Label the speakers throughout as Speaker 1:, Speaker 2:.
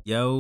Speaker 1: Yo,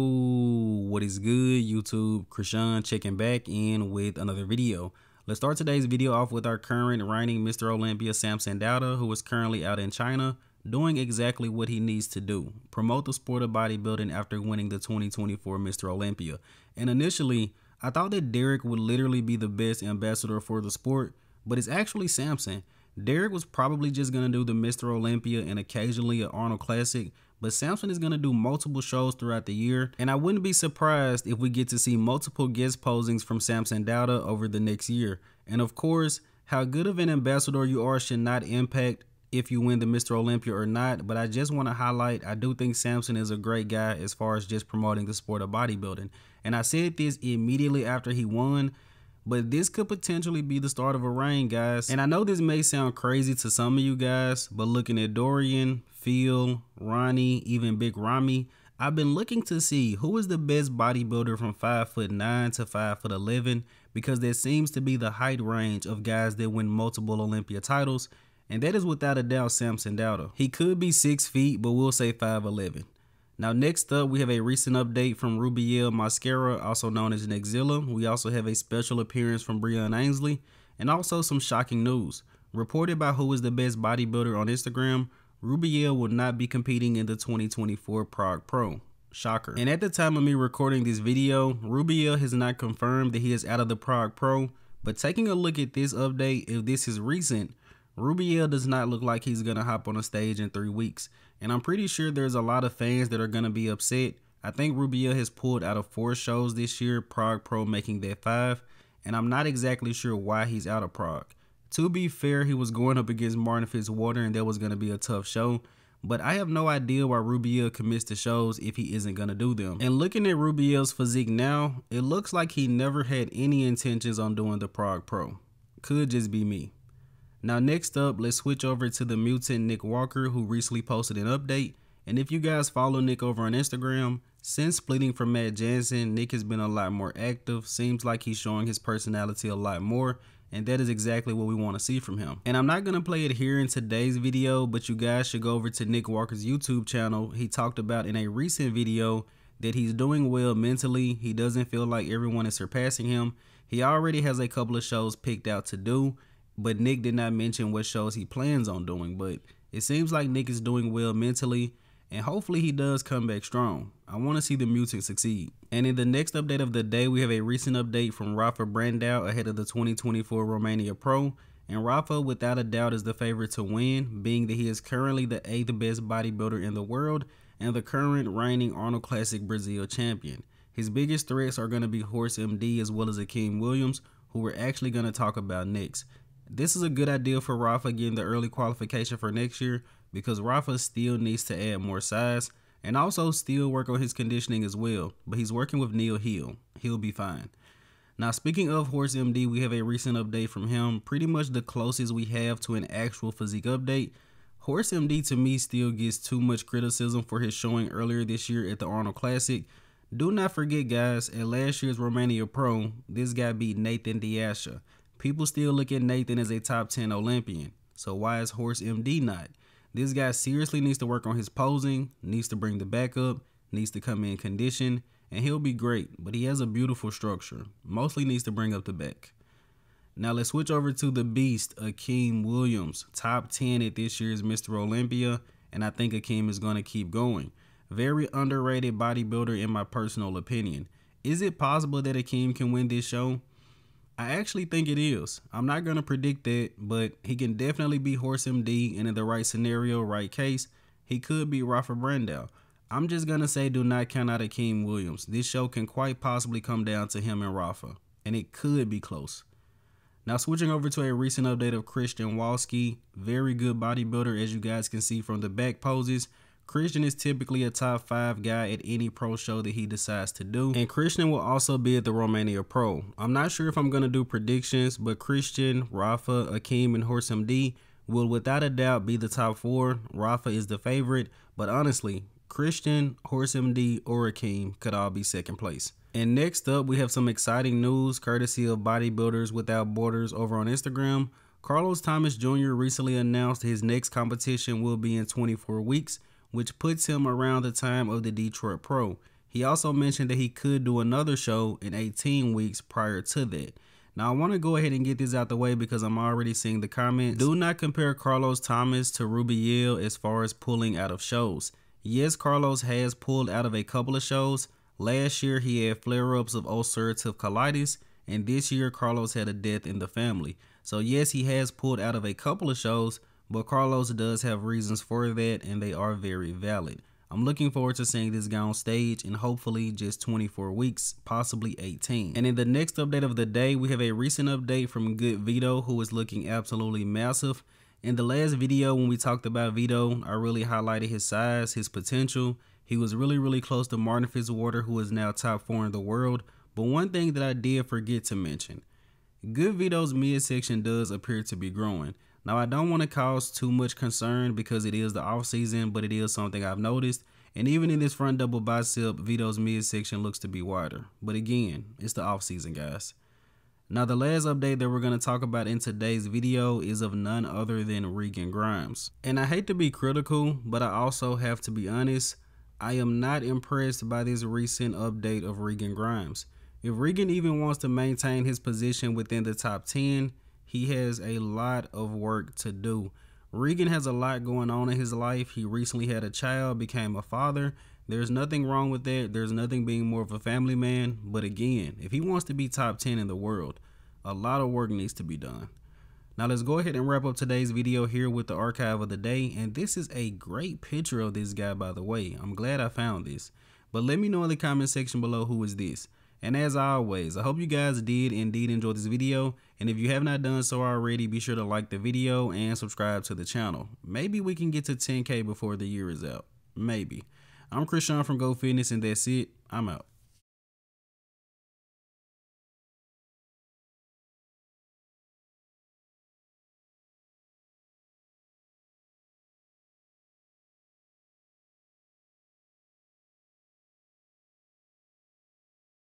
Speaker 1: what is good, YouTube? Krystian checking back in with another video. Let's start today's video off with our current reigning Mr. Olympia, Samson Dauda, who is currently out in China doing exactly what he needs to do: promote the sport of bodybuilding after winning the 2024 Mr. Olympia. And initially, I thought that Derek would literally be the best ambassador for the sport, but it's actually Samson. Derek was probably just going to do the Mr. Olympia and occasionally an Arnold Classic, but Samson is going to do multiple shows throughout the year, and I wouldn't be surprised if we get to see multiple guest posings from Samson Dauda over the next year. And of course, how good of an ambassador you are should not impact if you win the Mr. Olympia or not, but I just want to highlight, I do think Samson is a great guy as far as just promoting the sport of bodybuilding. And I said this immediately after he won, but this could potentially be the start of a reign, guys. And I know this may sound crazy to some of you guys, but looking at Dorian, Phil, Ronnie, even Big Rami, I've been looking to see who is the best bodybuilder from 5'9" to 5'11", because there seems to be the height range of guys that win multiple Olympia titles, and that is without a doubt Samson Dauda. He could be 6 feet, but we'll say 5'11". Now next up, we have a recent update from Rubiel Mosquera, also known as Nexzilla. We also have a special appearance from Breon Ainsley, and also some shocking news. Reported by Who is the Best Bodybuilder on Instagram, Rubiel will not be competing in the 2024 Prague Pro. Shocker. And at the time of me recording this video, Rubiel has not confirmed that he is out of the Prague Pro, but taking a look at this update, if this is recent, Rubiel does not look like he's going to hop on a stage in 3 weeks. And I'm pretty sure there's a lot of fans that are going to be upset. I think Rubiel has pulled out of 4 shows this year, Prague Pro making that 5. And I'm not exactly sure why he's out of Prague. To be fair, he was going up against Martin Fitzwater and that was going to be a tough show. But I have no idea why Rubiel commits to shows if he isn't going to do them. And looking at Rubiel's physique now, it looks like he never had any intentions on doing the Prague Pro. Could just be me. Now next up, let's switch over to the mutant Nick Walker, who recently posted an update. And if you guys follow Nick over on Instagram, since splitting from Matt Jansen, Nick has been a lot more active. Seems like he's showing his personality a lot more, and that is exactly what we want to see from him. And I'm not going to play it here in today's video, but you guys should go over to Nick Walker's YouTube channel. He talked about in a recent video that he's doing well mentally. He doesn't feel like everyone is surpassing him. He already has a couple of shows picked out to do, but Nick did not mention what shows he plans on doing. But it seems like Nick is doing well mentally, and hopefully he does come back strong. I want to see the mutant succeed. And in the next update of the day, we have a recent update from Rafa Brandão ahead of the 2024 Romania Pro. And Rafa, without a doubt, is the favorite to win, being that he is currently the 8th best bodybuilder in the world and the current reigning Arnold Classic Brazil champion. His biggest threats are going to be Horse MD as well as Akim Williams, who we're actually going to talk about next. This is a good idea for Rafa getting the early qualification for next year, because Rafa still needs to add more size and also still work on his conditioning as well. But he's working with Neil Hill. He'll be fine. Now speaking of Horse MD, we have a recent update from him, pretty much the closest we have to an actual physique update. Horse MD to me still gets too much criticism for his showing earlier this year at the Arnold Classic. Do not forget, guys, at last year's Romania Pro, this guy beat Nathan Diasha. People still look at Nathan as a top 10 Olympian. So why is Horse MD not? This guy seriously needs to work on his posing, needs to bring the back up, needs to come in condition, and he'll be great. But he has a beautiful structure. Mostly needs to bring up the back. Now let's switch over to the beast, Akim Williams. Top 10 at this year's Mr. Olympia, and I think Akim is going to keep going. Very underrated bodybuilder in my personal opinion. Is it possible that Akim can win this show? I actually think it is. I'm not going to predict that, but he can definitely be Horse MD, and in the right scenario, right case, he could be Rafa Brandao. I'm just going to say do not count out Akim Williams. This show can quite possibly come down to him and Rafa, and it could be close. Now switching over to a recent update of Krystian Wolski, very good bodybuilder as you guys can see from the back poses. Krystian is typically a top 5 guy at any pro show that he decides to do. And Krystian will also be at the Romania Pro. I'm not sure if I'm going to do predictions, but Krystian, Rafa, Akim, and Horse MD will without a doubt be the top 4. Rafa is the favorite, but honestly, Krystian, Horse MD, or Akim could all be second place. And next up, we have some exciting news courtesy of Bodybuilders Without Borders over on Instagram. Carlos Thomas Jr. recently announced his next competition will be in 24 weeks, which puts him around the time of the Detroit Pro. He also mentioned that he could do another show in 18 weeks prior to that. Now, I want to go ahead and get this out the way because I'm already seeing the comments. Do not compare Carlos Thomas to Rubiel as far as pulling out of shows. Yes, Carlos has pulled out of a couple of shows. Last year, he had flare-ups of ulcerative colitis, and this year, Carlos had a death in the family. So yes, he has pulled out of a couple of shows, but Carlos does have reasons for that, and they are very valid. I'm looking forward to seeing this guy on stage in hopefully just 24 weeks, possibly 18. And in the next update of the day, we have a recent update from good Vito, who is looking absolutely massive. In the last video, when we talked about Vito, I really highlighted his size, his potential. He was really close to Martin Fitzwater, who is now top 4 in the world. But one thing that I did forget to mention, good Vito's midsection does appear to be growing. Now, I don't want to cause too much concern because it is the off season, but it is something I've noticed. And even in this front double bicep, Vito's midsection looks to be wider. But again, it's the off season, guys. Now, the last update that we're going to talk about in today's video is of none other than Regan Grimes. And I hate to be critical, but I also have to be honest. I am not impressed by this recent update of Regan Grimes. If Regan even wants to maintain his position within the top 10, he has a lot of work to do. Regan has a lot going on in his life. He recently had a child, became a father. There's nothing wrong with that. There's nothing being more of a family man. But again, if he wants to be top 10 in the world, a lot of work needs to be done. Now let's go ahead and wrap up today's video here with the archive of the day. And this is a great picture of this guy, by the way. I'm glad I found this. But let me know in the comment section below who is this. And as always, I hope you guys did indeed enjoy this video. And if you have not done so already, be sure to like the video and subscribe to the channel. Maybe we can get to 10K before the year is out. Maybe. I'm Krystian from Go Fitness, and that's it. I'm out.